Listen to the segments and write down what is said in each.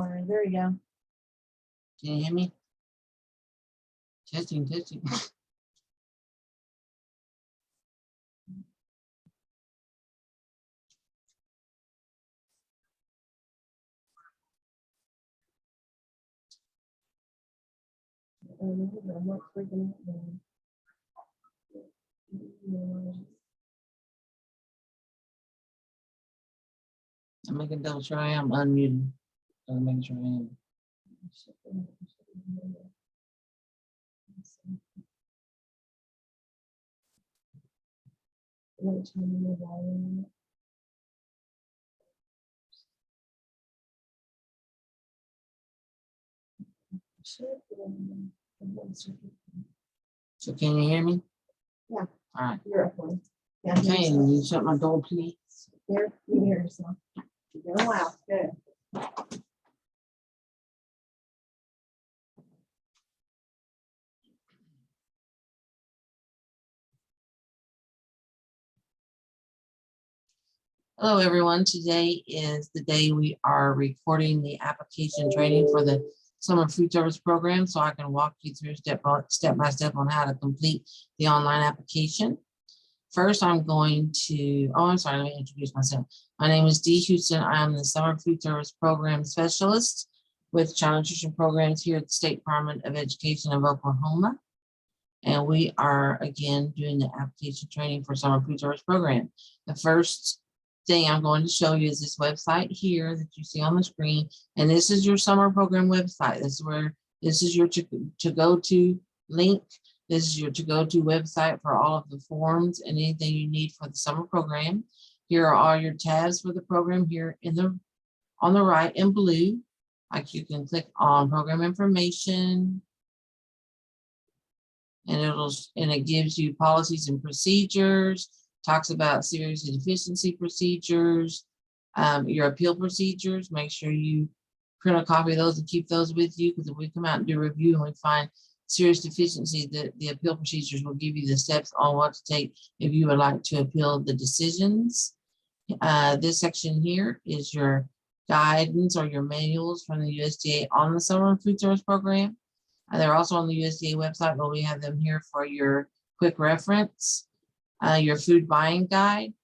Fine, there you go. Can you hear me? Testing. I'm not freaking out now. I'm making double sure I am unmuted. I'm making sure I am. So can you hear me? Yeah. All right. You're up one. Yeah, Okay, and you shut my door, please. Here, you can hear yourself. You're doing well. Good. Hello, everyone. Today is the day we are recording the application training for the Summer Food Service Program, so I can walk you through step by step on how to complete the online application. First, I'm going to, I'm sorry, let me introduce myself. My name is Dee Houston. I am the Summer Food Service Program Specialist with Child Nutrition Programs here at the State Department of Education of Oklahoma. And we are, again, doing the application training for Summer Food Service Program. The first thing I'm going to show you is this website here that you see on the screen. And this is your summer program website. This is your to go to link. This is your to go to website for all of the forms and anything you need for the summer program. Here are all your tabs for the program here on the right in blue. Like you can click on program information. And it gives you policies and procedures, talks about serious deficiency procedures, your appeal procedures. Make sure you print a copy of those and keep those with you, because if we come out and do a review and we find serious deficiency, the appeal procedures will give you the steps on what to take if you would like to appeal the decisions. This section here is your guidance or your manuals from the USDA on the Summer Food Service Program. They're also on the USDA website, but we have them here for your quick reference. Your food buying guide.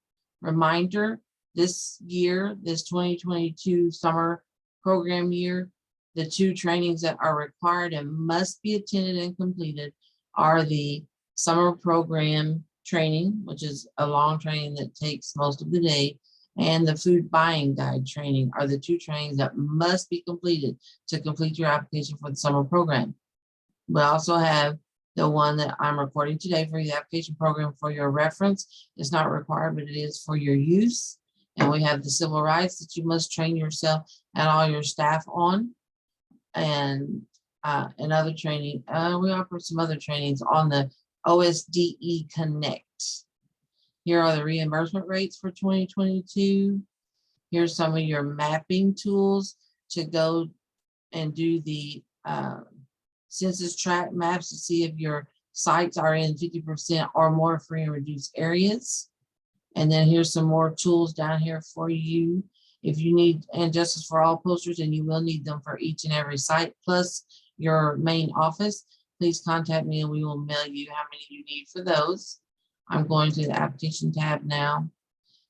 Reminder, this year, this 2022 summer program year, the two trainings that are required and must be attended and completed are the summer program training, which is a long training that takes most of the day, and the food buying guide training are the two trainings that must be completed to complete your application for the summer program. We also have the one that I'm recording today for the application program for your reference. It's not required, but it is for your use. And we have the civil rights that you must train yourself and all your staff on. And other training. We offer some other trainings on the OSDE Connect. Here are the reimbursement rates for 2022. Here's some of your mapping tools to go and do the census tract maps to see if your sites are in 50% or more free and reduced areas. And then here's some more tools down here for you. If you need and justice for all posters, and you will need them for each and every site, plus your main office, please contact me and we will mail you how many you need for those. I'm going to the application tab now.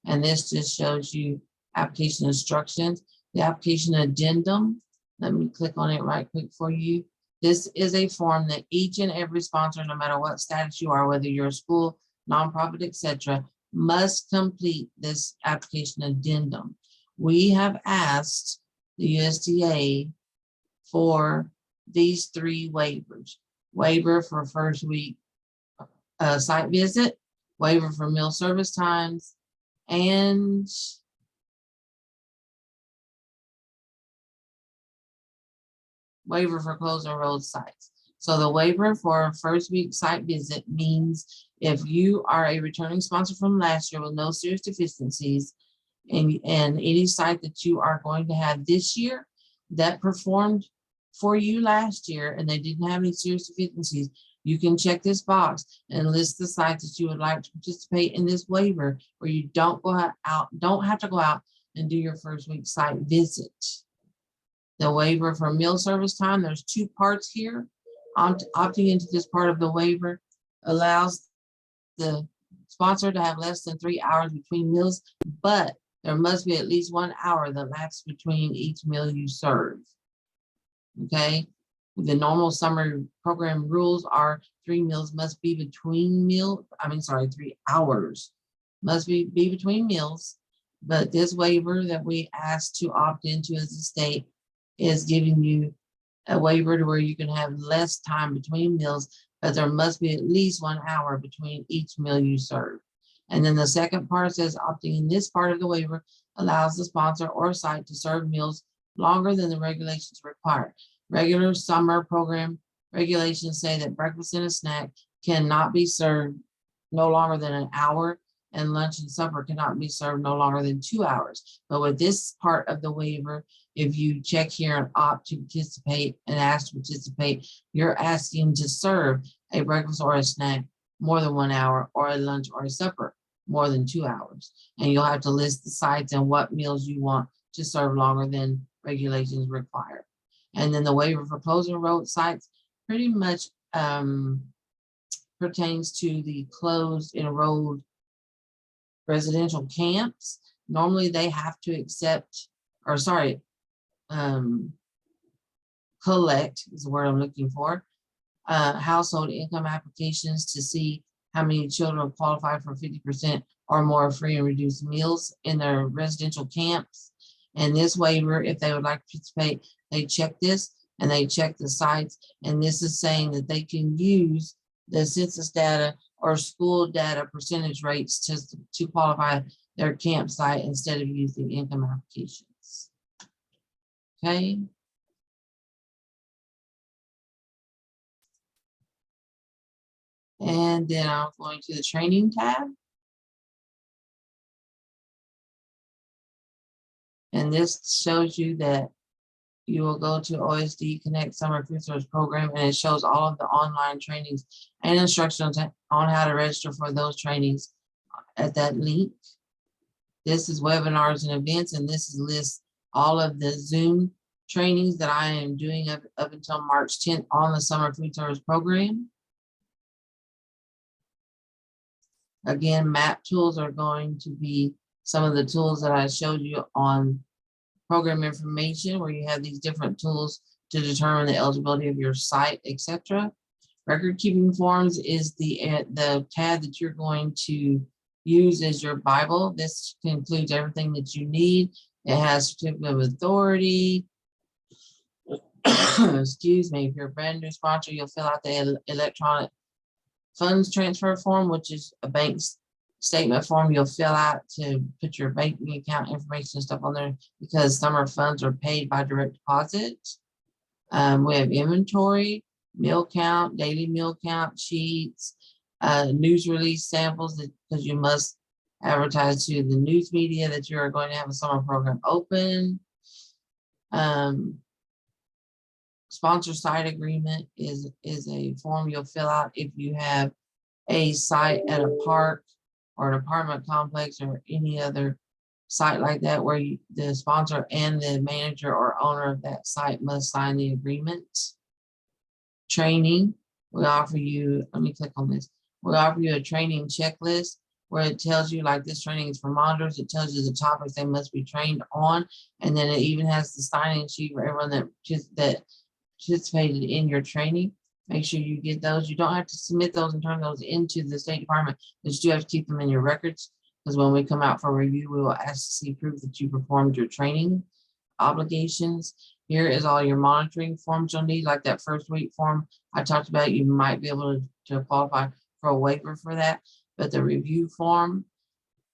And this just shows you application instructions. The application addendum, let me click on it right quick for you. This is a form that each and every sponsor, no matter what status you are, whether you're a school, nonprofit, etc., must complete this application addendum. We have asked the USDA for these three waivers: waiver for first week site visit, waiver for meal service times, and waiver for closed and road sites. So the waiver for first week site visit means if you are a returning sponsor from last year with no serious deficiencies, and any site that you are going to have this year that performed for you last year and they didn't have any serious deficiencies, you can check this box and list the sites that you would like to participate in this waiver, where you don't have to go out and do your first week site visit. The waiver for meal service time, there's two parts here. Opting into this part of the waiver allows the sponsor to have less than 3 hours between meals, but there must be at least 1 hour that lapses between each meal you serve. Okay, the normal summer program rules are 3 meals must be between 3 hours must be between meals. But this waiver that we asked to opt into as a state is giving you a waiver to where you can have less time between meals, but there must be at least 1 hour between each meal you serve. And then the second part says opting in this part of the waiver allows the sponsor or site to serve meals longer than the regulations require. Regular summer program regulations say that breakfast and a snack cannot be served no longer than an hour, and lunch and supper cannot be served no longer than 2 hours. But with this part of the waiver, if you check here and opt to participate and ask to participate, you're asking to serve a breakfast or a snack more than 1 hour, or a lunch or a supper more than 2 hours. And you'll have to list the sites and what meals you want to serve longer than regulations require. And then the waiver for closed enrolled sites pretty much pertains to the closed enrolled residential camps. Normally they have to accept, or sorry, collect is the word I'm looking for, household income applications to see how many children qualify for 50% or more free and reduced meals in their residential camps. And this waiver, if they would like to participate, they check this and they check the sites. And this is saying that they can use the census data or school data percentage rates to qualify their campsite instead of using income applications. Okay. And then I'm going to the training tab. And this shows you that you will go to OSD Connect Summer Food Service Program, and it shows all of the online trainings and instructions on how to register for those trainings at that link. This is webinars and events, and this lists all of the Zoom trainings that I am doing up until March 10th on the Summer Food Service Program. Again, map tools are going to be some of the tools that I showed you on program information, where you have these different tools to determine the eligibility of your site, etc. Record keeping forms is the tab that you're going to use as your Bible. This includes everything that you need. It has certificate of authority. Excuse me, if you're a brand new sponsor, you'll fill out the electronic funds transfer form, which is a bank statement form you'll fill out to put your banking account information and stuff on there, because summer funds are paid by direct deposit. We have inventory, meal count, daily meal count sheets, news release samples, because you must advertise to the news media that you are going to have a summer program open. Sponsor site agreement is a form you'll fill out if you have a site at a park or an apartment complex or any other site like that, where the sponsor and the manager or owner of that site must sign the agreement. Training, we offer you, let me click on this. We offer you a training checklist where it tells you, like, this training is for monitors. It tells you the topics they must be trained on. And then it even has the sign-in sheet for everyone that participated in your training. Make sure you get those. You don't have to submit those and turn those into the State Department, but you do have to keep them in your records, because when we come out for review, we will ask to see proof that you performed your training obligations. Here is all your monitoring forms you'll need, like that first week form I talked about. You might be able to qualify for a waiver for that, but the review form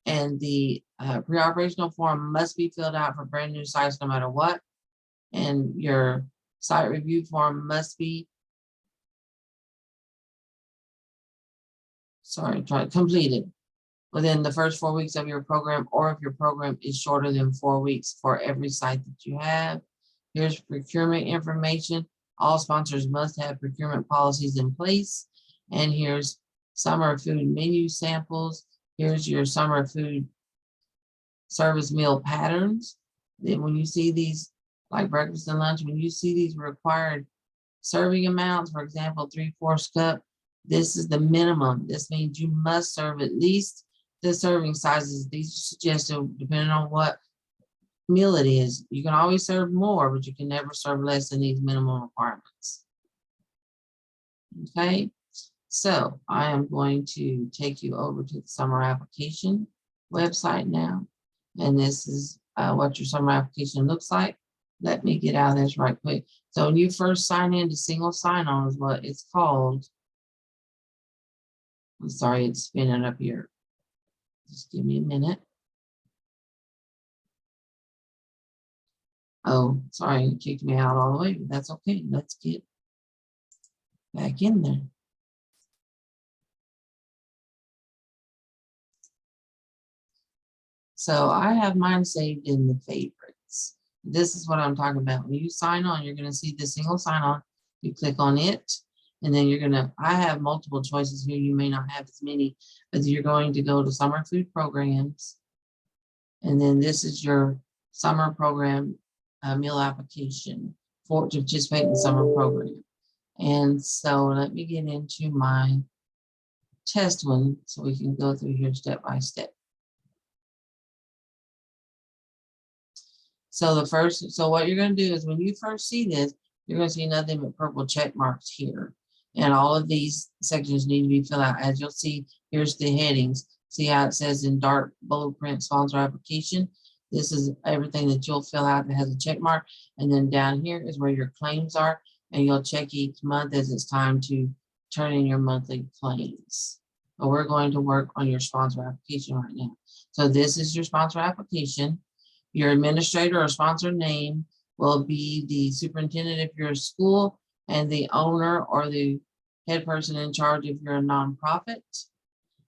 and the pre-operational form must be filled out for brand new sites no matter what. And your site review form must be completed within the first 4 weeks of your program, or if your program is shorter than 4 weeks for every site that you have. Here's procurement information. All sponsors must have procurement policies in place. And here's summer food menu samples. Here's your summer food service meal patterns. Then when you see these like breakfast and lunch, when you see these required serving amounts, for example, 3/4 cup, this is the minimum. This means you must serve at least the serving sizes. These are suggested depending on what meal it is. You can always serve more, but you can never serve less than these minimum requirements. Okay, so I am going to take you over to the summer application website now. And this is what your summer application looks like. Let me get out of this right quick. So when you first sign in to single sign-on is what it's called. I'm sorry, it's spinning up here. Just give me a minute. Oh, sorry, it kicked me out all the way, but that's okay. Let's get back in there. So I have mine saved in the favorites. This is what I'm talking about. When you sign on, you're going to see the single sign on. You click on it, and then you're going to, I have multiple choices here. You may not have as many, but you're going to go to summer food programs. And then this is your summer program meal application for to participate in the summer program. And so let me get into my test one so we can go through here step by step. So what you're going to do is when you first see this, you're going to see nothing but purple check marks here. And all of these sections need to be filled out. As you'll see, here's the headings. See how it says in dark bold print sponsor application? This is everything that you'll fill out that has a check mark. And then down here is where your claims are. And you'll check each month as it's time to turn in your monthly claims. But we're going to work on your sponsor application right now. So this is your sponsor application. Your administrator or sponsor name will be the superintendent if you're a school, and the owner or the head person in charge if you're a nonprofit.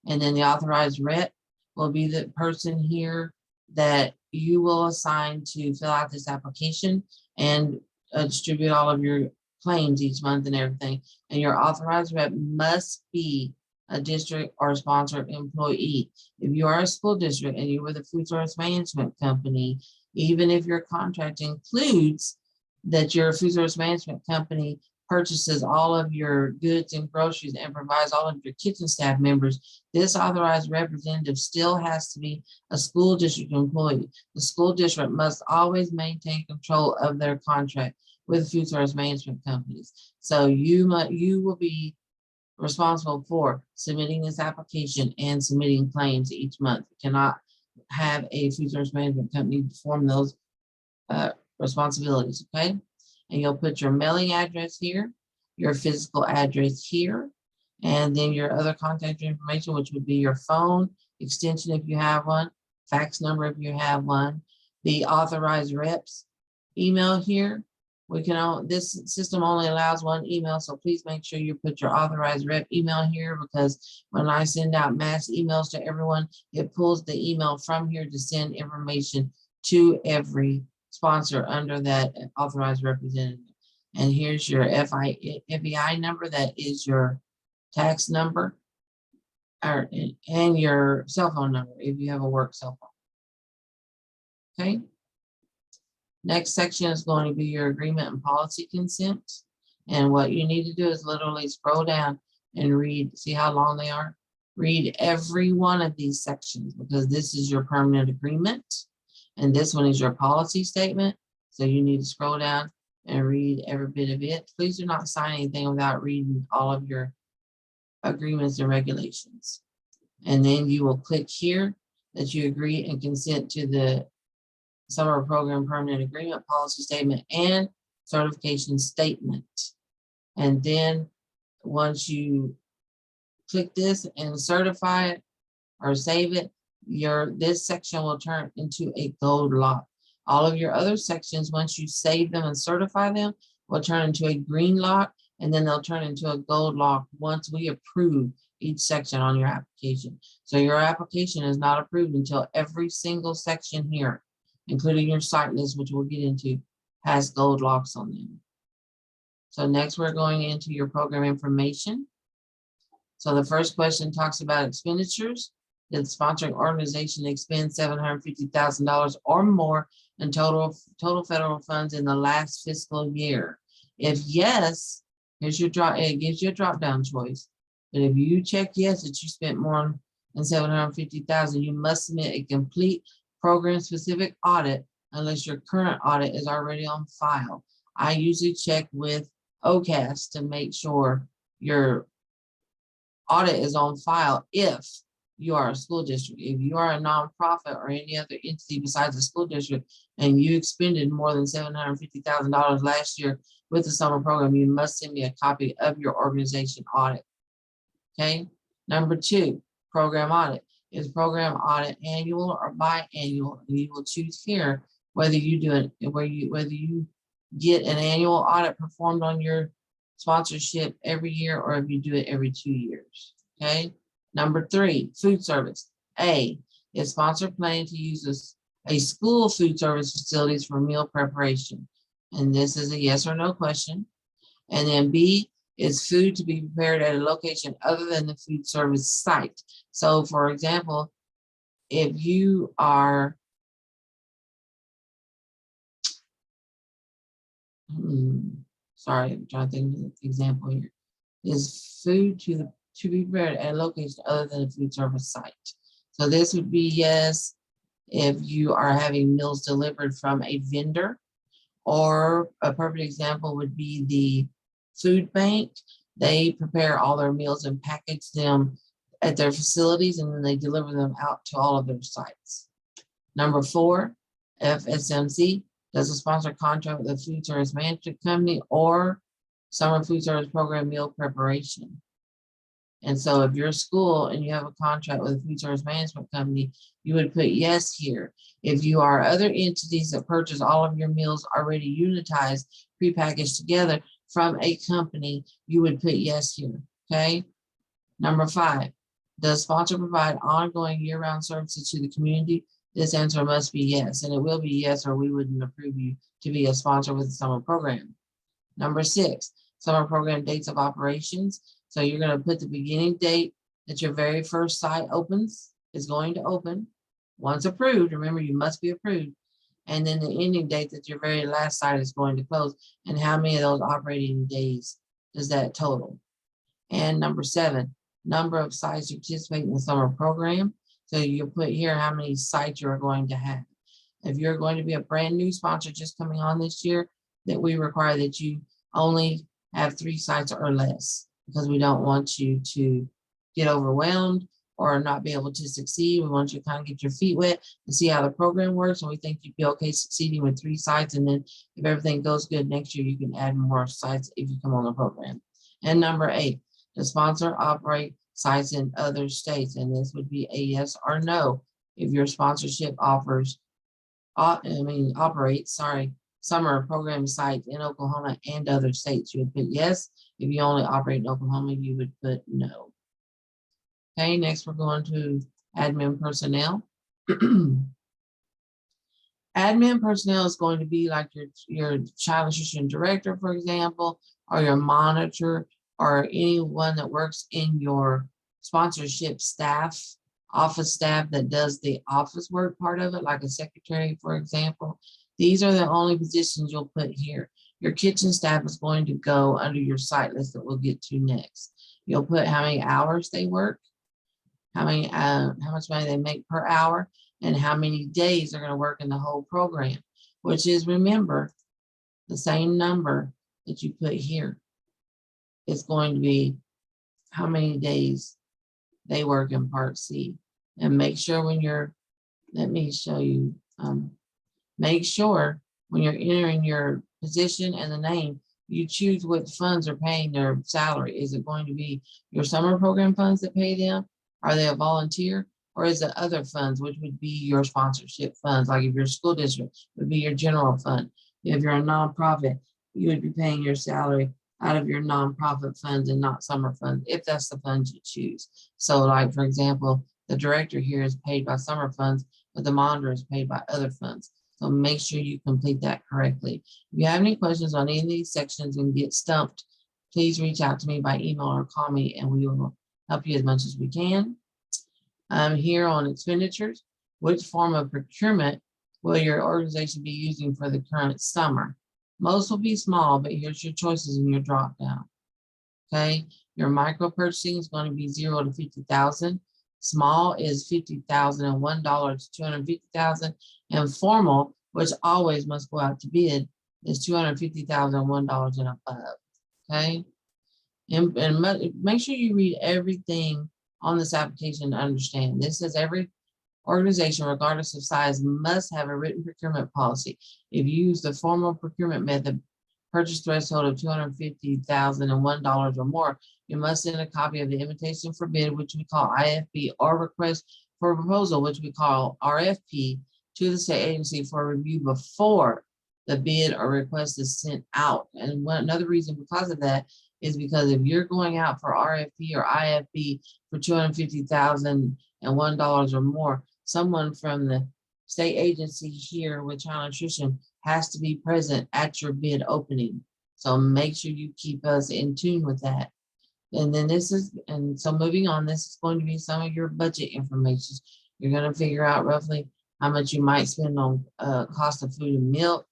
And then the authorized rep will be the person here that you will assign to fill out this application and distribute all of your claims each month and everything. And your authorized rep must be a district or sponsor employee. If you are a school district and you're with a food service management company, even if your contract includes that your food service management company purchases all of your goods and groceries and provides all of your kitchen staff members, this authorized representative still has to be a school district employee. The school district must always maintain control of their contract with food service management companies. So you will be responsible for submitting this application and submitting claims each month. You cannot have a food service management company perform those responsibilities, okay? And you'll put your mailing address here, your physical address here, and then your other contact information, which would be your phone, extension if you have one, fax number if you have one, the authorized reps email here. This system only allows one email, so please make sure you put your authorized rep email here, because when I send out mass emails to everyone, it pulls the email from here to send information to every sponsor under that authorized representative. And here's your FEI number, that is your tax number, and your cell phone number if you have a work cell phone. Okay. Next section is going to be your agreement and policy consent. And what you need to do is literally scroll down and read, see how long they are? Read every one of these sections, because this is your permanent agreement. And this one is your policy statement. So you need to scroll down and read every bit of it. Please do not sign anything without reading all of your agreements and regulations. And then you will click here that you agree and consent to the summer program permanent agreement, policy statement, and certification statement. And then once you click this and certify it or save it, this section will turn into a gold lock. All of your other sections, once you save them and certify them, will turn into a green lock, and then they'll turn into a gold lock once we approve each section on your application. So your application is not approved until every single section here, including your site list, which we'll get into, has gold locks on them. So next we're going into your program information. So the first question talks about expenditures. did the sponsoring organization expend $750,000 or more in total federal funds in the last fiscal year? If yes, here's your drop. It gives you a drop down choice. But if you check yes that you spent more than $750,000, you must submit a complete program specific audit unless your current audit is already on file. I usually check with OCAS to make sure your audit is on file if you are a school district. If you are a nonprofit or any other entity besides a school district and you expended more than $750,000 last year with the summer program, you must send me a copy of your organization audit. Okay. Number 2, program audit. Is program audit annual or biannual? And you will choose here whether you do it, whether you get an annual audit performed on your sponsorship every year, or if you do it every 2 years. Okay. Number 3, food service. A, is sponsor planning to use a school food service facilities for meal preparation? And this is a yes or no question. And then B, is food to be prepared at a location other than the food service site? So for example, if you are, sorry, I'm trying to think of an example here. Is food to be prepared at a location other than a food service site? So this would be yes if you are having meals delivered from a vendor, or a perfect example would be the food bank. They prepare all their meals and package them at their facilities, and then they deliver them out to all of their sites. Number 4, FSMC, does a sponsor contract with a food service management company or summer food service program meal preparation? And so if you're a school and you have a contract with a food service management company, you would put yes here. If you are other entities that purchase all of your meals already unitized, prepackaged together from a company, you would put yes here, okay? Number 5, does sponsor provide ongoing year-round services to the community? This answer must be yes, and it will be yes, or we wouldn't approve you to be a sponsor with the summer program. Number 6, summer program dates of operations. So you're going to put the beginning date that your very first site opens, is going to open. Once approved, remember you must be approved. And then the ending date that your very last site is going to close, and how many of those operating days does that total? And number 7, number of sites participate in the summer program. So you'll put here how many sites you're going to have. If you're going to be a brand new sponsor just coming on this year, that we require that you only have 3 sites or less, because we don't want you to get overwhelmed or not be able to succeed. We want you to kind of get your feet wet and see how the program works. And we think you'd be okay succeeding with 3 sites. And then if everything goes good next year, you can add more sites if you come on the program. And number 8, the sponsor operate sites in other states. And this would be a yes or no. If your sponsorship operates, summer program sites in Oklahoma and other states, you would put yes. If you only operate in Oklahoma, you would put no. Okay, next we're going to admin personnel. Admin personnel is going to be like your child nutrition director, for example, or your monitor, or anyone that works in your sponsorship staff, office staff that does the office work part of it, like a secretary, for example. These are the only positions you'll put here. Your kitchen staff is going to go under your site list that we'll get to next. You'll put how many hours they work, how much money they make per hour, and how many days they're going to work in the whole program, which is, remember, the same number that you put here. It's going to be how many days they work in Part C. And make sure when you're, let me show you, make sure when you're entering your position and the name, you choose what funds are paying their salary. Is it going to be your summer program funds that pay them? Are they a volunteer? Or is it other funds, which would be your sponsorship funds? Like if you're a school district, it would be your general fund. If you're a nonprofit, you would be paying your salary out of your nonprofit funds and not summer funds, if that's the funds you choose. So like, for example, the director here is paid by summer funds, but the monitor is paid by other funds. So make sure you complete that correctly. If you have any questions on any of these sections and get stumped, please reach out to me by email or call me, and we will help you as much as we can. Here on expenditures, which form of procurement will your organization be using for the current summer? Most will be small, but here's your choices in your drop down. Okay, your micro purchasing is going to be 0 to 50,000. Small is 50,000 and $1 to 250,000, and formal, which always must go out to bid, is 250,000 $1 and above. Okay, and make sure you read everything on this application to understand. This says every organization, regardless of size, must have a written procurement policy. If you use the formal procurement method, purchase threshold of 250,000 and $1 or more, you must send a copy of the invitation for bid, which we call IFB, or request for proposal, which we call RFP, to the state agency for review before the bid or request is sent out. And another reason because of that is because if you're going out for RFP or IFB for 250,000 and $1 or more, someone from the state agency here with child nutrition has to be present at your bid opening. So make sure you keep us in tune with that. And then so moving on, this is going to be some of your budget information. You're going to figure out roughly how much you might spend on cost of food and milk,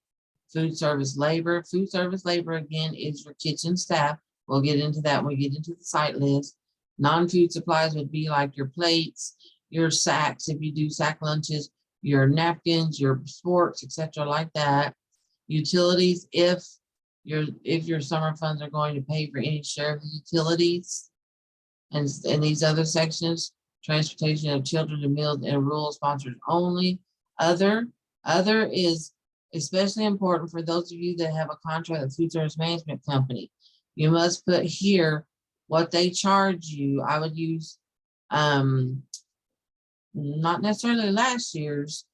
food service labor. Food service labor, again, is your kitchen staff. We'll get into that when we get into the site list. Non-food supplies would be like your plates, your sacks, if you do sack lunches, your napkins, your sports, etc., like that. Utilities, if your summer funds are going to pay for any share of the utilities, and these other sections, transportation of children to meals and rural sponsors only. Other is especially important for those of you that have a contract with food service management company. You must put here what they charge you. I would use not necessarily last year's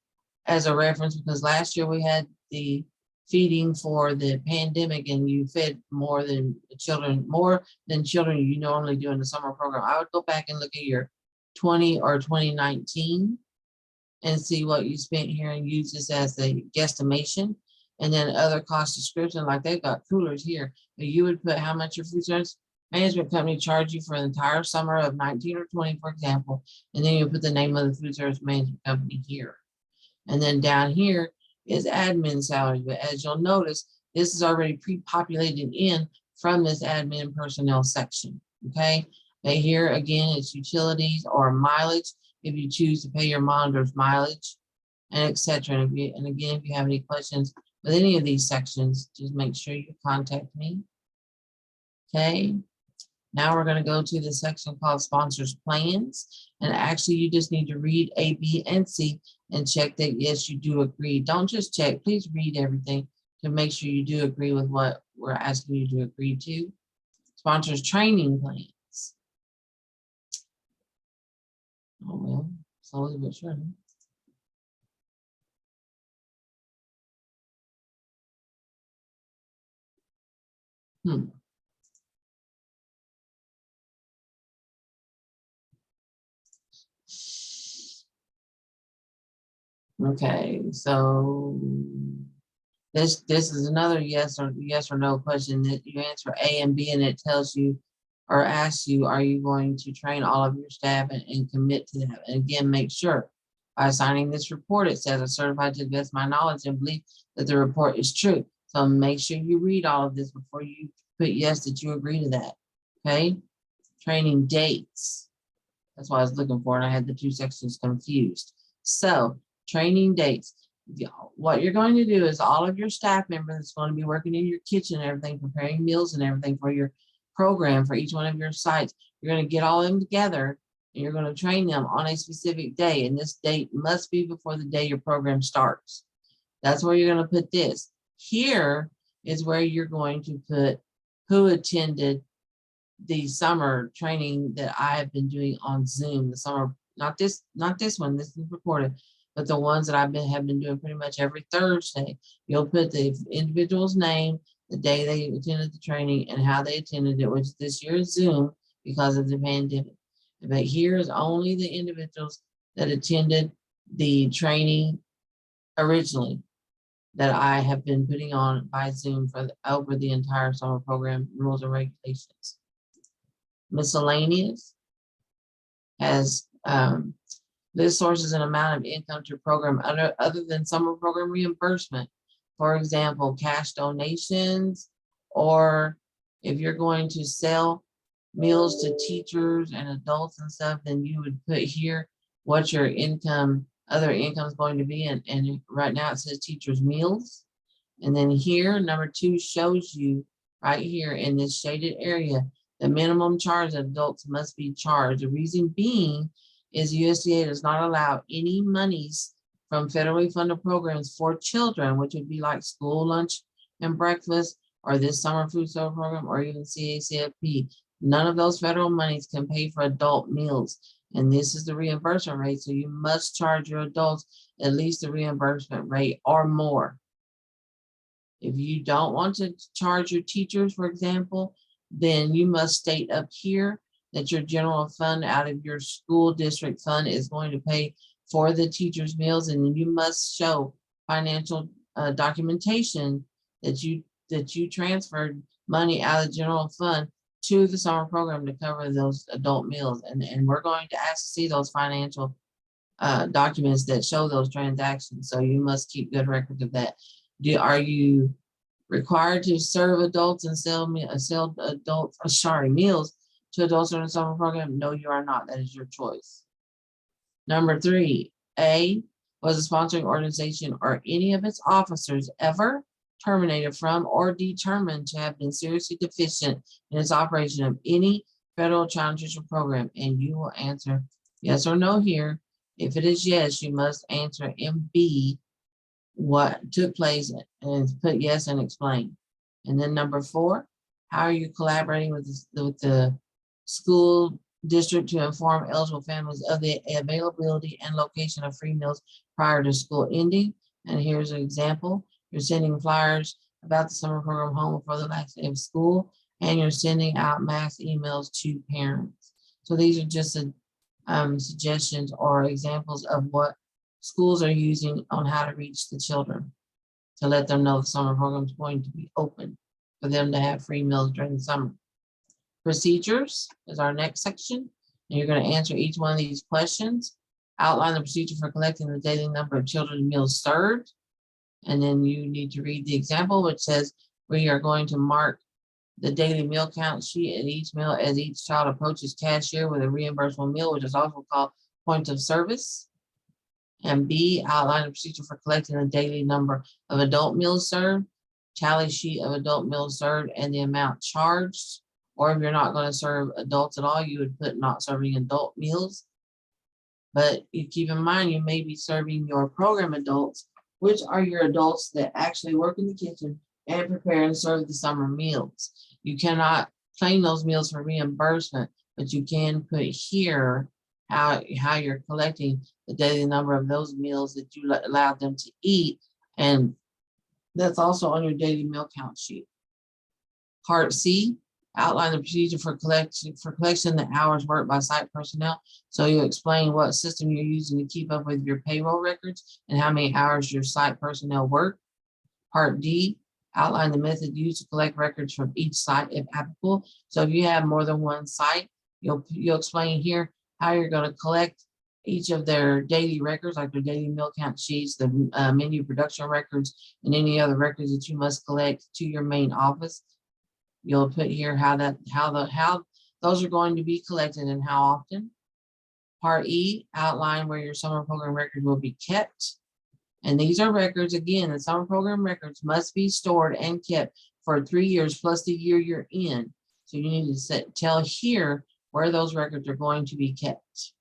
as a reference, because last year we had the feeding for the pandemic and you fed more than children you normally do in the summer program. I would go back and look at your 20 or 2019 and see what you spent here and use this as a guesstimation. And then other cost description, like they've got coolers here, but you would put how much your food service management company charged you for the entire summer of 19 or 20, for example, and then you put the name of the food service management company here. And then down here is admin salary. But as you'll notice, this is already pre-populated in from this admin personnel section. Okay. But here again, it's utilities or mileage if you choose to pay your monitors mileage, and etc. And again, if you have any questions with any of these sections, just make sure you contact me. Okay. Now we're going to go to the section called sponsors plans. And actually, you just need to read A, B, and C and check that, yes, you do agree. Don't just check. Please read everything to make sure you do agree with what we're asking you to agree to. Sponsors training plans. Oh, well, slowly but surely. Okay, so this is another yes or no question that you answer A and B, and it tells you or asks you, are you going to train all of your staff and commit to that? And again, make sure by signing this report, it says I'm certified to the best of my knowledge and believe that the report is true. So make sure you read all of this before you put yes that you agree to that. Okay, training dates. That's what I was looking for, and I had the two sections confused. So training dates. What you're going to do is all of your staff members that's going to be working in your kitchen and everything, preparing meals and everything for your program for each one of your sites, you're going to get all of them together and you're going to train them on a specific day. And this date must be before the day your program starts. That's where you're going to put this. Here is where you're going to put who attended the summer training that I have been doing on Zoom. The summer, not this one, this is recorded, but the ones that have been doing pretty much every Thursday. You'll put the individual's name, the day they attended the training, and how they attended it, which this year is Zoom because of the pandemic. But here is only the individuals that attended the training originally that I have been putting on by Zoom for over the entire summer program, rules and regulations. Miscellaneous has This sources an amount of income to program other than summer program reimbursement. For example, cash donations, or if you're going to sell meals to teachers and adults and stuff, then you would put here what your income, other income is going to be. And right now it says teachers' meals. And then here, number 2 shows you right here in this shaded area, the minimum charge that adults must be charged. The reason being is USDA does not allow any monies from federally funded programs for children, which would be like school lunch and breakfast, or this summer food service program, or even CACFP. None of those federal monies can pay for adult meals. And this is the reimbursement rate. So you must charge your adults at least the reimbursement rate or more. If you don't want to charge your teachers, for example, then you must state up here that your general fund out of your school district fund is going to pay for the teachers' meals, and then you must show financial documentation that you transferred money out of the general fund to the summer program to cover those adult meals. And we're going to ask to see those financial documents that show those transactions. So you must keep good records of that. Are you required to serve adults and sell meals to adults in the summer program? No, you are not. That is your choice. Number 3, A, was a sponsoring organization or any of its officers ever terminated from or determined to have been seriously deficient in its operation of any federal child nutrition program? And you will answer yes or no here. If it is yes, you must answer in B, what took place, and put yes and explain. And then number 4, how are you collaborating with the school district to inform eligible families of the availability and location of free meals prior to school ending? And here's an example. You're sending flyers about the summer program home before the last day of school, and you're sending out mass emails to parents. So these are just suggestions or examples of what schools are using on how to reach the children to let them know the summer program is going to be open for them to have free meals during the summer. Procedures is our next section, and you're going to answer each one of these questions. Outline the procedure for collecting the daily number of children's meals served, and then you need to read the example, which says we are going to mark the daily meal count sheet at each meal as each child approaches cashier with a reimbursable meal, which is also called point of service. And B, outline the procedure for collecting the daily number of adult meals served, tally sheet of adult meals served, and the amount charged. Or if you're not going to serve adults at all, you would put not serving adult meals. But you keep in mind, you may be serving your program adults, which are your adults that actually work in the kitchen and prepare and serve the summer meals. You cannot claim those meals for reimbursement, but you can put here how you're collecting the daily number of those meals that you allowed them to eat, and that's also on your daily meal count sheet. Part C, outline the procedure for collection the hours worked by site personnel. So you explain what system you're using to keep up with your payroll records and how many hours your site personnel work. Part D, outline the method used to collect records from each site if applicable. So if you have more than one site, you'll explain here how you're going to collect each of their daily records, like their daily meal count sheets, the menu production records, and any other records that you must collect to your main office. You'll put here how those are going to be collected and how often. Part E, outline where your summer program records will be kept. And these are records, again, the summer program records must be stored and kept for 3 years plus the year you're in. So you need to tell here where those records are going to be kept.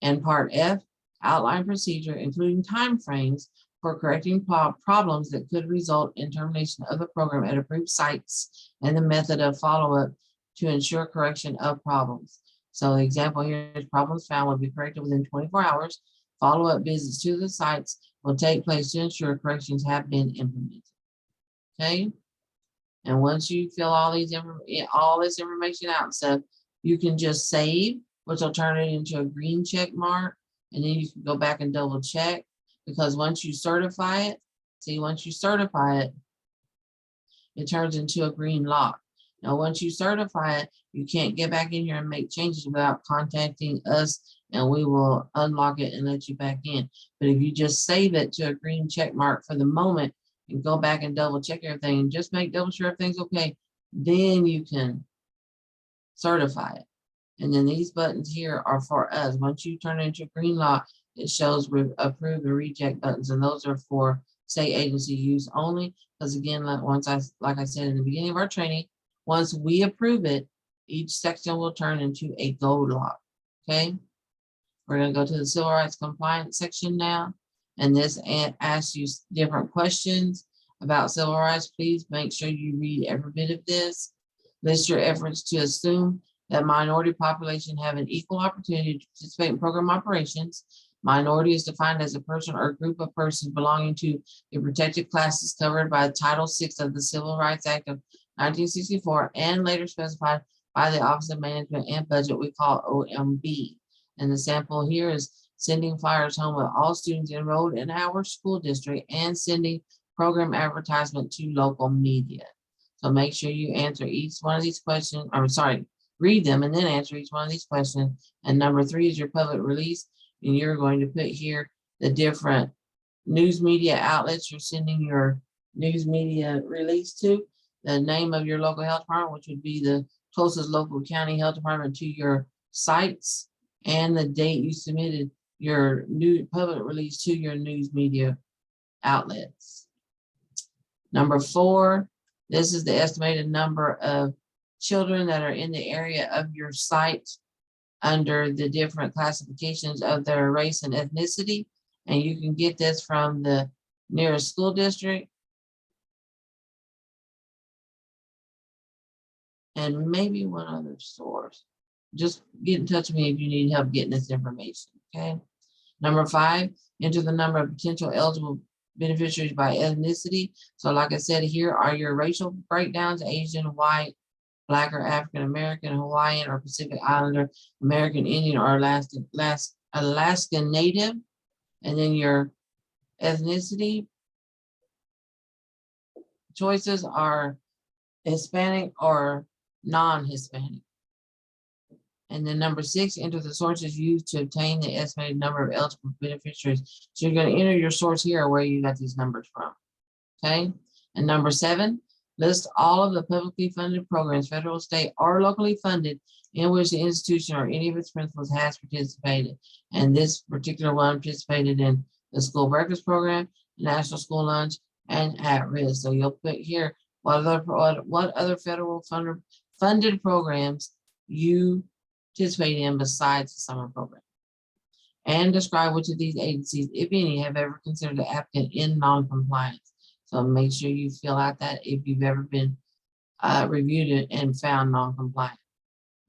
And part F, outline procedure, including timeframes for correcting problems that could result in termination of the program at approved sites and the method of follow-up to ensure correction of problems. So the example here is problems found will be corrected within 24 hours. Follow-up visits to the sites will take place to ensure corrections have been implemented. Okay? And once you fill all this information out and stuff, you can just save, which will turn it into a green check mark, and then you can go back and double check, because once you certify it, it turns into a green lock. Now, once you certify it, you can't get back in here and make changes without contacting us, and we will unlock it and let you back in. But if you just save it to a green check mark for the moment and go back and double check everything and just make double sure everything's okay, then you can certify it. And then these buttons here are for us. Once you turn it into a green lock, it shows approve and reject buttons, and those are for state agency use only. Because again, like I said in the beginning of our training, once we approve it, each section will turn into a gold lock. Okay, we're going to go to the civil rights compliance section now, and this asks you different questions about civil rights. Please make sure you read every bit of this. List your efforts to assume that minority population have an equal opportunity to participate in program operations. Minority is defined as a person or group of persons belonging to the protected classes covered by Title VI of the Civil Rights Act of 1964 and later specified by the Office of Management and Budget, we call OMB. And the sample here is sending flyers home with all students enrolled in our school district and sending program advertisement to local media. So make sure you answer each one of these questions, read them and then answer each one of these questions. And number 3 is your public release. And you're going to put here the different news media outlets you're sending your news media release to, the name of your local health department, which would be the closest local county health department to your sites, and the date you submitted your new public release to your news media outlets. Number 4, this is the estimated number of children that are in the area of your site under the different classifications of their race and ethnicity. And you can get this from the nearest school district. And maybe one other source. Just get in touch with me if you need help getting this information, okay? Number 5, enter the number of potential eligible beneficiaries by ethnicity. So like I said, here are your racial breakdowns: Asian, white, Black or African American, Hawaiian or Pacific Islander, American Indian or Alaskan Native. And then your ethnicity choices are Hispanic or non-Hispanic. And then number 6, enter the sources used to obtain the estimated number of eligible beneficiaries. So you're going to enter your source here where you got these numbers from. Okay. And number 7, list all of the publicly funded programs, federal, state, or locally funded, in which the institution or any of its principals has participated. And this particular one participated in the school breakfast program, national school lunch, and at risk. So you'll put here what other federal funded programs you participate in besides the summer program. And describe which of these agencies, if any, have ever considered the applicant in non-compliance. So make sure you fill out that if you've ever been reviewed and found non-compliant.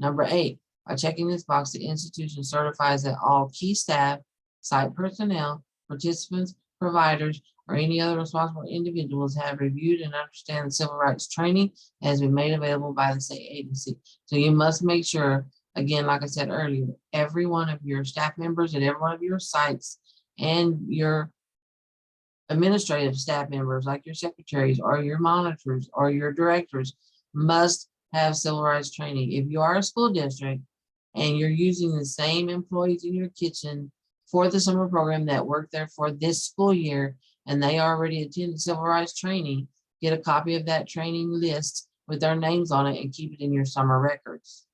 Number 8, by checking this box, the institution certifies that all key staff, site personnel, participants, providers, or any other responsible individuals have reviewed and understand the civil rights training that has been made available by the state agency. So you must make sure, again, like I said earlier, every one of your staff members at every one of your sites and your administrative staff members, like your secretaries or your monitors or your directors, must have civil rights training. If you are a school district and you're using the same employees in your kitchen for the summer program that work there for this school year, and they already attended civil rights training, get a copy of that training list with their names on it and keep it in your summer records.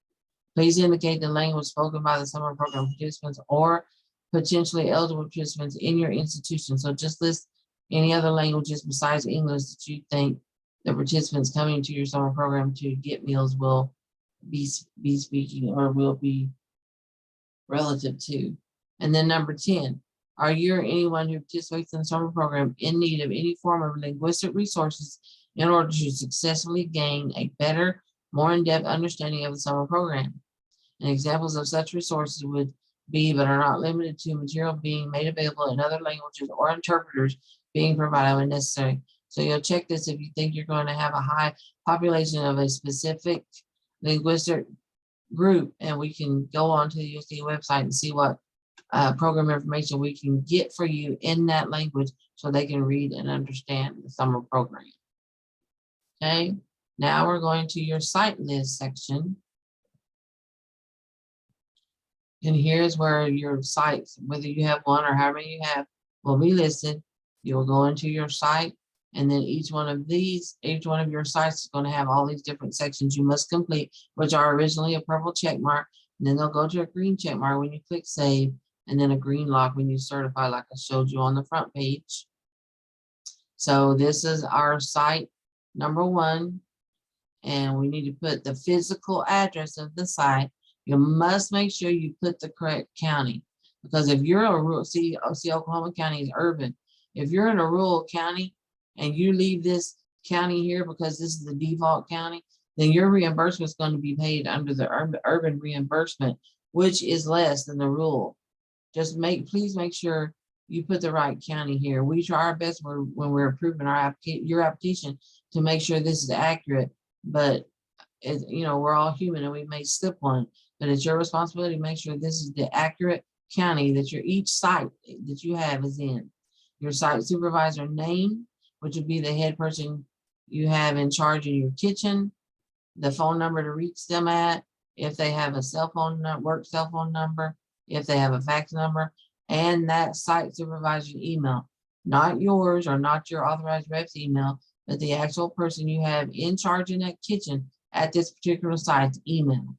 Please indicate the language spoken by the summer program participants or potentially eligible participants in your institution. So just list any other languages besides English that you think the participants coming to your summer program to get meals will be speaking or will be relative to. And then number 10, are you or anyone who participates in the summer program in need of any form of linguistic resources in order to successfully gain a better, more in-depth understanding of the summer program? And examples of such resources would be, but are not limited to, material being made available in other languages or interpreters being provided when necessary. So you'll check this if you think you're going to have a high population of a specific linguistic group, and we can go onto the USD website and see what program information we can get for you in that language so they can read and understand the summer program. Okay. Now we're going to your site list section. And here's where your sites, whether you have one or how many you have, will be listed. You'll go into your site, and then each one of your sites is going to have all these different sections you must complete, which are originally a purple check mark. And then they'll go to a green check mark when you click save, and then a green lock when you certify, like I showed you on the front page. So this is our site number 1, and we need to put the physical address of the site. You must make sure you put the correct county, because if you're a rural, see Oklahoma County is urban. If you're in a rural county and you leave this county here because this is the default county, then your reimbursement is going to be paid under the urban reimbursement, which is less than the rural. Just please make sure you put the right county here. We try our best when we're approving your application to make sure this is accurate, but we're all human and we may slip one, but it's your responsibility to make sure this is the accurate county that each site that you have is in. Your site supervisor name, which would be the head person you have in charge of your kitchen, the phone number to reach them at, if they have a cell phone, work cell phone number, if they have a fax number, and that site supervisor email, not yours or not your authorized rep's email, but the actual person you have in charge in that kitchen at this particular site's email.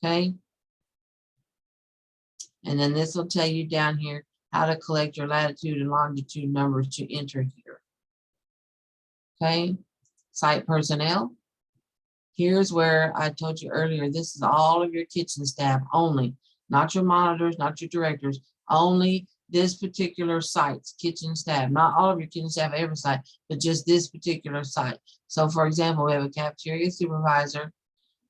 Okay. And then this will tell you down here how to collect your latitude and longitude numbers to enter here. Okay. Site personnel. Here's where I told you earlier, this is all of your kitchen staff only, not your monitors, not your directors, only this particular site's kitchen staff, not all of your kitchen staff at every site, but just this particular site. So for example, we have a cafeteria supervisor.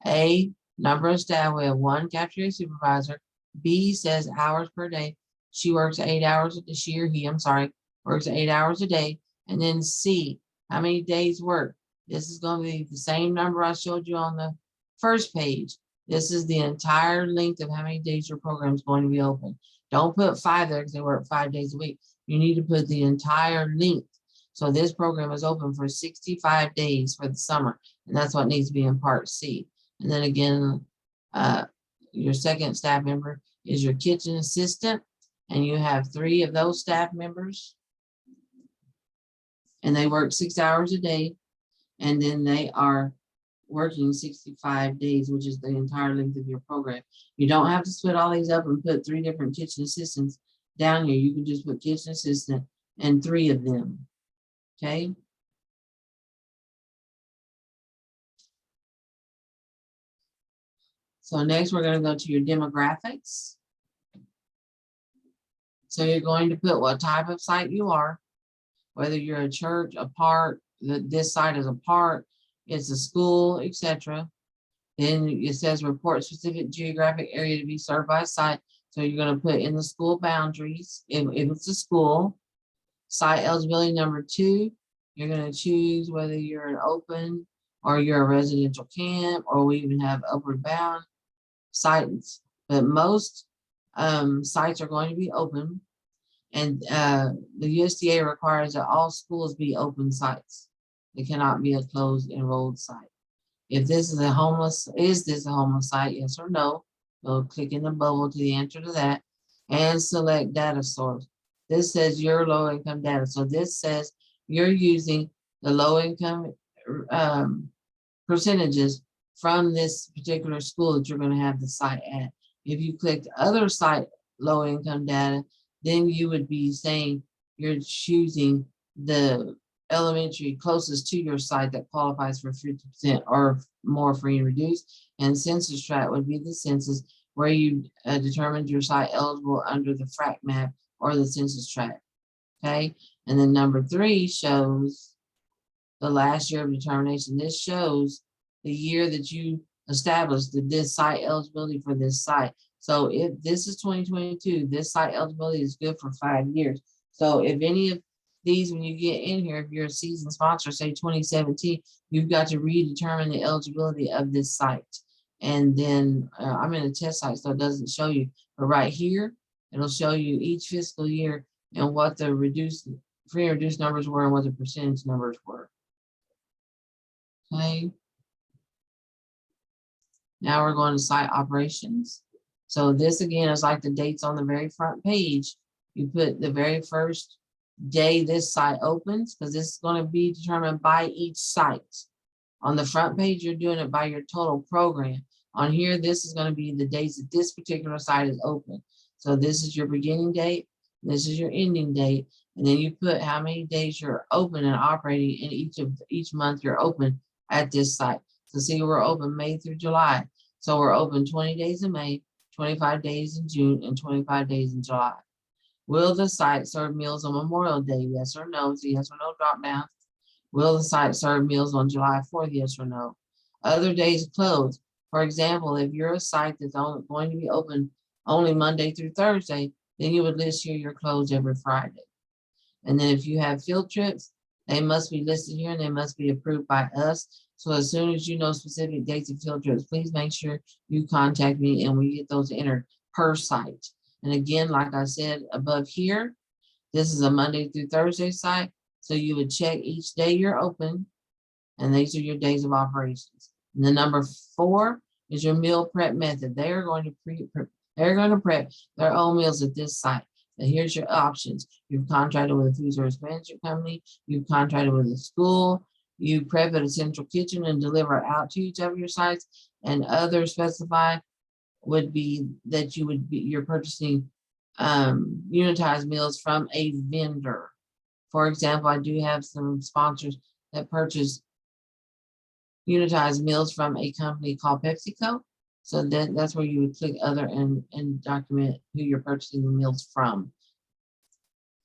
A, number of staff, we have 1 cafeteria supervisor. B says hours per day. She works 8 hours, she or he, I'm sorry, works 8 hours a day. And then C, how many days work? This is going to be the same number I showed you on the first page. This is the entire length of how many days your program is going to be open. Don't put 5 there because they work 5 days a week. You need to put the entire length. So this program is open for 65 days for the summer, and that's what needs to be in part C. And then again, your second staff member is your kitchen assistant, and you have 3 of those staff members, and they work 6 hours a day, and then they are working 65 days, which is the entire length of your program. You don't have to split all these up and put 3 different kitchen assistants down here. You can just put kitchen assistant and 3 of them. Okay. So next we're going to go to your demographics. So you're going to put what type of site you are, whether you're a church, a park, this site is a park, it's a school, etc. Then it says report specific geographic area to be served by site. So you're going to put in the school boundaries if it's a school. Site eligibility number 2, you're going to choose whether you're an open or you're a residential camp, or we even have upward bound sites. But most sites are going to be open, and the USDA requires that all schools be open sites. It cannot be a closed enrolled site. If this is is this a homeless site, yes or no? So click in the bubble to the answer to that and select data source. This says your low income data. So this says you're using the low income percentages from this particular school that you're going to have the site at. If you clicked other site low income data, then you would be saying you're choosing the elementary closest to your site that qualifies for 50% or more free and reduced, and census tract would be the census where you determined your site eligible under the FRAC map or the census tract. Okay, and then number 3 shows the last year of determination. This shows the year that you established this site eligibility for this site. So if this is 2022, this site eligibility is good for 5 years. So if any of these, when you get in here, if you're a seasoned sponsor, say 2017, you've got to redetermine the eligibility of this site. And then I'm in a test site, so it doesn't show you, but right here, it'll show you each fiscal year and what the free and reduced numbers were and what the percentage numbers were. Okay. Now we're going to site operations. So this again is like the dates on the very front page. You put the very first day this site opens, because this is going to be determined by each site. On the front page, you're doing it by your total program. On here, this is going to be the days that this particular site is open. So this is your beginning date, this is your ending date, and then you put how many days you're open and operating in each month you're open at this site. So see, we're open May through July. So we're open 20 days in May, 25 days in June, and 25 days in July. Will the site serve meals on Memorial Day? Yes or no? It's a yes or no drop down. Will the site serve meals on July 4th? Yes or no? Other days closed. For example, if you're a site that's going to be open only Monday through Thursday, then you would list here you're closed every Friday. And then if you have field trips, they must be listed here and they must be approved by us. So as soon as you know specific dates of field trips, please make sure you contact me and we get those entered per site. And again, like I said above here, this is a Monday through Thursday site. So you would check each day you're open, and these are your days of operations. And the number 4 is your meal prep method. They are going to prep their own meals at this site. And here's your options. You've contracted with a food service management company. You've contracted with a school. You prep at a central kitchen and deliver out to each of your sites. And other specified would be that you're purchasing unitized meals from a vendor. For example, I do have some sponsors that purchase unitized meals from a company called PepsiCo. So that's where you would click other and document who you're purchasing the meals from.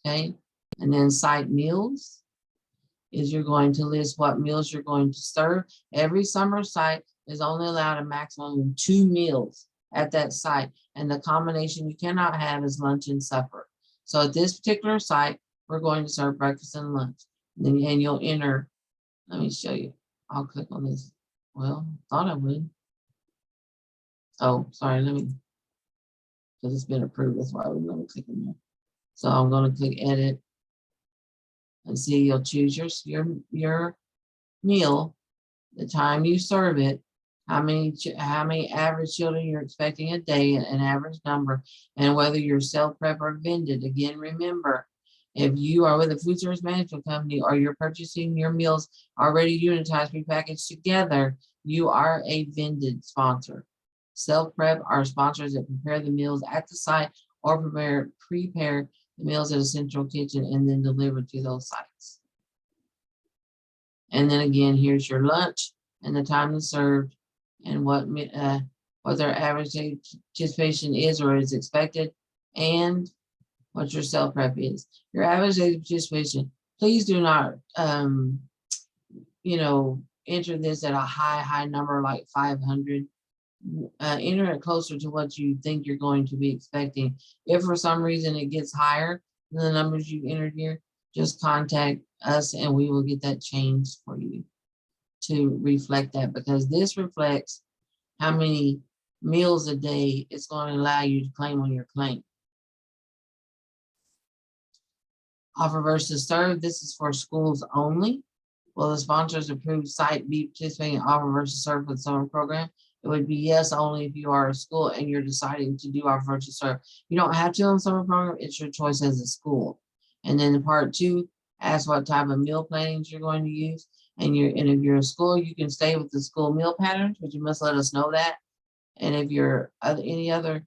Okay. And then site meals is you're going to list what meals you're going to serve. Every summer site is only allowed a maximum of 2 meals at that site. And the combination you cannot have is lunch and supper. So at this particular site, we're going to serve breakfast and lunch. And you'll enter, let me show you. I'll click on this. Well, thought I would. Oh, sorry, because it's been approved. That's why we're going to click in there. So I'm going to click edit and see, you'll choose your meal, the time you serve it, how many average children you're expecting a day, an average number, and whether you're self-prep or vended. Again, remember, if you are with a food service management company or you're purchasing your meals already unitized, prepackaged together, you are a vended sponsor. Self-prep are sponsors that prepare the meals at the site or prepare the meals at a central kitchen and then deliver to those sites. And then again, here's your lunch and the time that's served and what their average day participation is or is expected, and what your self-prep is. Your average day participation, please do not, enter this at a high number like 500. Enter it closer to what you think you're going to be expecting. If for some reason it gets higher than the numbers you entered here, just contact us and we will get that changed for you to reflect that, because this reflects how many meals a day it's going to allow you to claim on your claim. Offer versus serve, this is for schools only. Will the sponsor's approved site be participating in offer versus serve for the summer program? It would be yes only if you are a school and you're deciding to do offer versus serve. You don't have to on the summer program, it's your choice as a school. And then in part 2, ask what type of meal plannings you're going to use. And if you're a school, you can stay with the school meal patterns, but you must let us know that. And if you're any other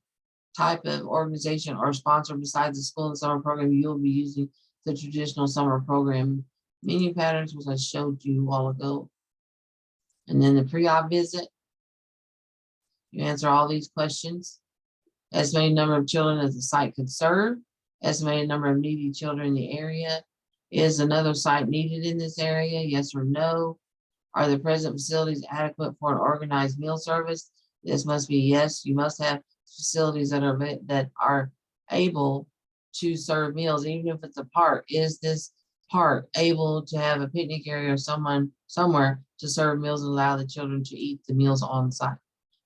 type of organization or sponsor besides the school and summer program, you'll be using the traditional summer program menu patterns, which I showed you a while ago. And then the pre-op visit, you answer all these questions. Estimated number of children that the site could serve. Estimated number of needy children in the area. Is another site needed in this area? Yes or no? Are the present facilities adequate for an organized meal service? This must be yes. You must have facilities that are able to serve meals, even if it's a park. Is this park able to have a picnic area or somewhere to serve meals and allow the children to eat the meals on site?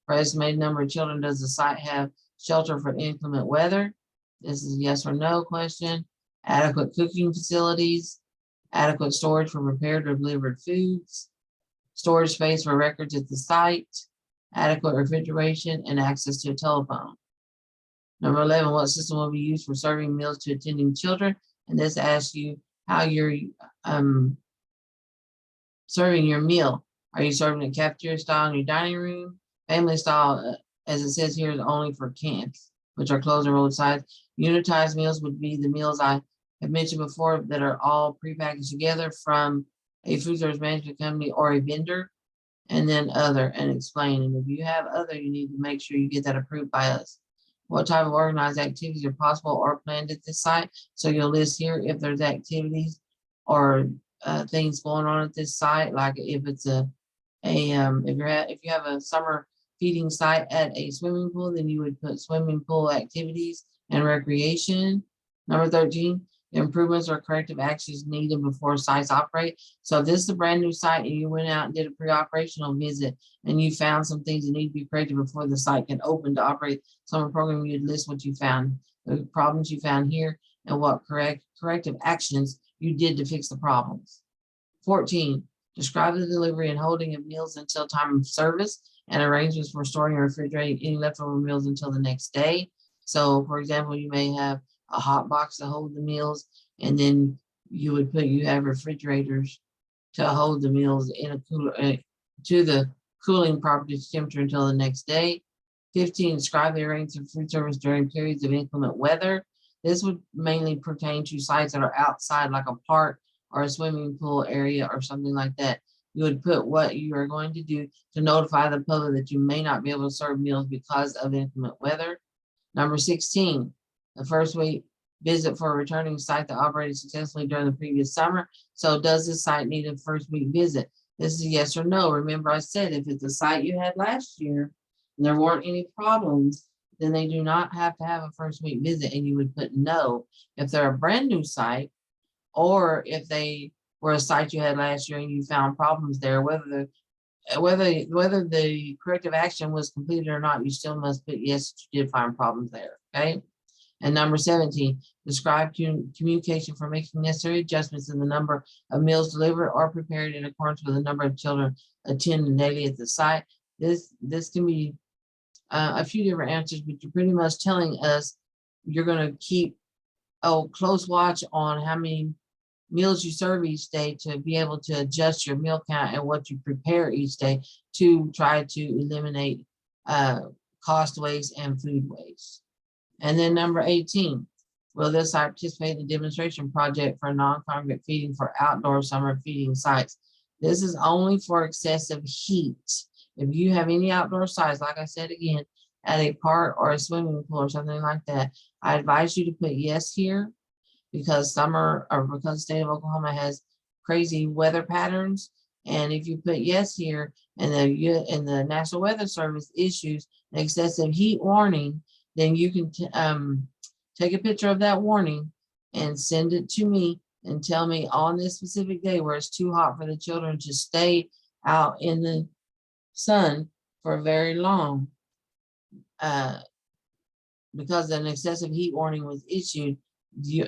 For estimated number of children, does the site have shelter for inclement weather? This is a yes or no question. Adequate cooking facilities, adequate storage for prepared or delivered foods, storage space for records at the site, adequate refrigeration, and access to a telephone. Number 11, what system will be used for serving meals to attending children? And this asks you how you're serving your meal. Are you serving it cafeteria style in your dining room? Family style, as it says here, is only for camps, which are closed and roadside. Unitized meals would be the meals I have mentioned before that are all prepackaged together from a food service management company or a vendor, and then other, and explain. And if you have other, you need to make sure you get that approved by us. What type of organized activities are possible or planned at this site? So you'll list here if there's activities or things going on at this site, like if it's if you have a summer feeding site at a swimming pool, then you would put swimming pool activities and recreation. Number 13, improvements or corrective actions needed before sites operate. So if this is a brand new site and you went out and did a pre-operational visit and you found some things that need to be corrected before the site can open to operate summer program, you'd list what you found, the problems you found here, and what corrective actions you did to fix the problems. 14, describe the delivery and holding of meals until time of service and arrangements for storing and refrigerating any leftover meals until the next day. So for example, you may have a hot box to hold the meals, and then you would you have refrigerators to hold the meals in a cooler to the cooling property temperature until the next day. 15, describe the arrangements of food service during periods of inclement weather. This would mainly pertain to sites that are outside, like a park or a swimming pool area or something like that. You would put what you are going to do to notify the public that you may not be able to serve meals because of inclement weather. Number 16, the first week visit for a returning site that operated successfully during the previous summer. So does this site need a first week visit? This is a yes or no. Remember I said if it's a site you had last year and there weren't any problems, then they do not have to have a first week visit, and you would put no. If they're a brand new site, or if they were a site you had last year and you found problems there, whether the corrective action was completed or not, you still must put yes, you did find problems there, okay? And number 17, describe communication for making necessary adjustments in the number of meals delivered or prepared in accordance with the number of children attending daily at the site. This can be a few different answers, but you're pretty much telling us you're going to keep a close watch on how many meals you serve each day to be able to adjust your meal count and what you prepare each day to try to eliminate cost waste and food waste. And then number 18, will this site participate in the demonstration project for non-congregate feeding for outdoor summer feeding sites? This is only for excessive heat. If you have any outdoor sites, like I said again, at a park or a swimming pool or something like that, I advise you to put yes here, because the state of Oklahoma has crazy weather patterns. And if you put yes here and the National Weather Service issues an excessive heat warning, then you can take a picture of that warning and send it to me and tell me on this specific day where it's too hot for the children to stay out in the sun for very long because an excessive heat warning was issued.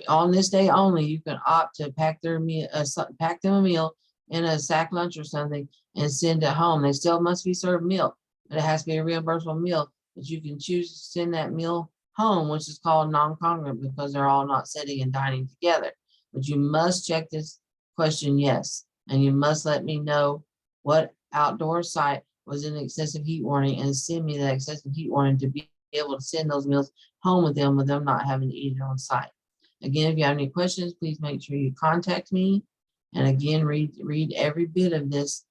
On this day only, you can opt to pack them a meal in a sack lunch or something and send it home. They still must be served milk, but it has to be a reimbursable meal. But you can choose to send that meal home, which is called non-congregate, because they're all not sitting and dining together. But you must check this question yes, and you must let me know what outdoor site was in excessive heat warning and send me that excessive heat warning to be able to send those meals home with them not having to eat it on site. Again, if you have any questions, please make sure you contact me. And again, read every bit of this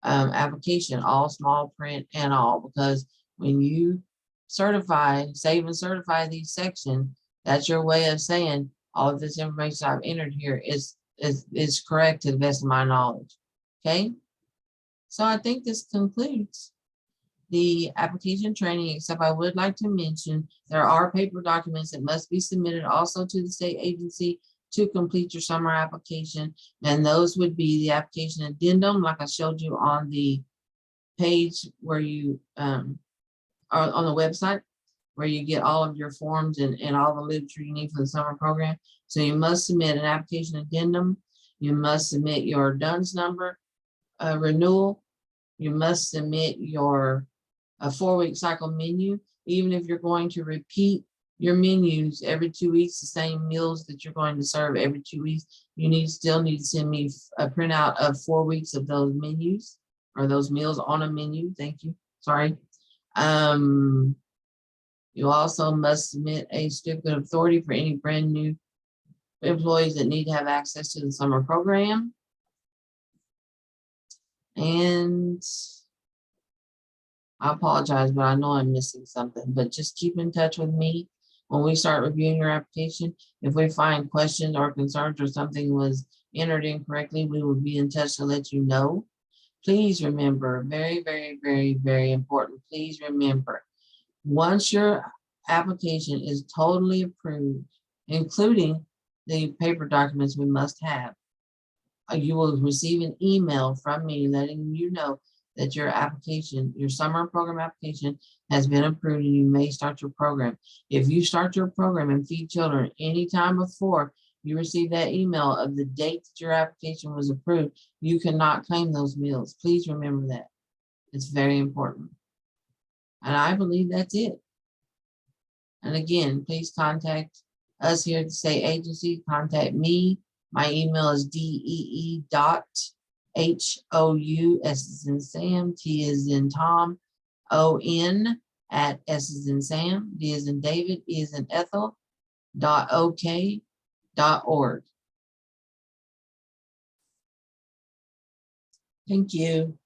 application, all small print and all, because when you save and certify these sections, that's your way of saying all of this information I've entered here is correct to the best of my knowledge. Okay, so I think this concludes the application training, except I would like to mention there are paper documents that must be submitted also to the state agency to complete your summer application. And those would be the application addendum, like I showed you on the page where you are on the website, where you get all of your forms and all the literature you need for the summer program. So you must submit an application addendum. You must submit your DUNS number, renewal, you must submit your a 4-week cycle menu. Even if you're going to repeat your menus every 2 weeks, the same meals that you're going to serve every 2 weeks, you still need to send me a printout of 4 weeks of those menus or those meals on a menu. Thank you. Sorry. You also must submit a certificate of authority for any brand new employees that need to have access to the summer program. And I apologize, but I know I'm missing something, but just keep in touch with me when we start reviewing your application. If we find questions or concerns or something was entered incorrectly, we will be in touch to let you know. Please remember, very, very, very, very important. Please remember, once your application is totally approved, including the paper documents we must have, you will receive an email from me letting you know that your application, your summer program application has been approved and you may start your program. If you start your program and feed children anytime before you receive that email of the date that your application was approved, you cannot claim those meals. Please remember that. It's very important. And I believe that's it. And again, please contact us here at the state agency. Contact me. My email is dee.hou, S as in Sam, T as in Tom, ON at S as in Sam, D as in David, E as in Ethel, .ok.org. Thank you.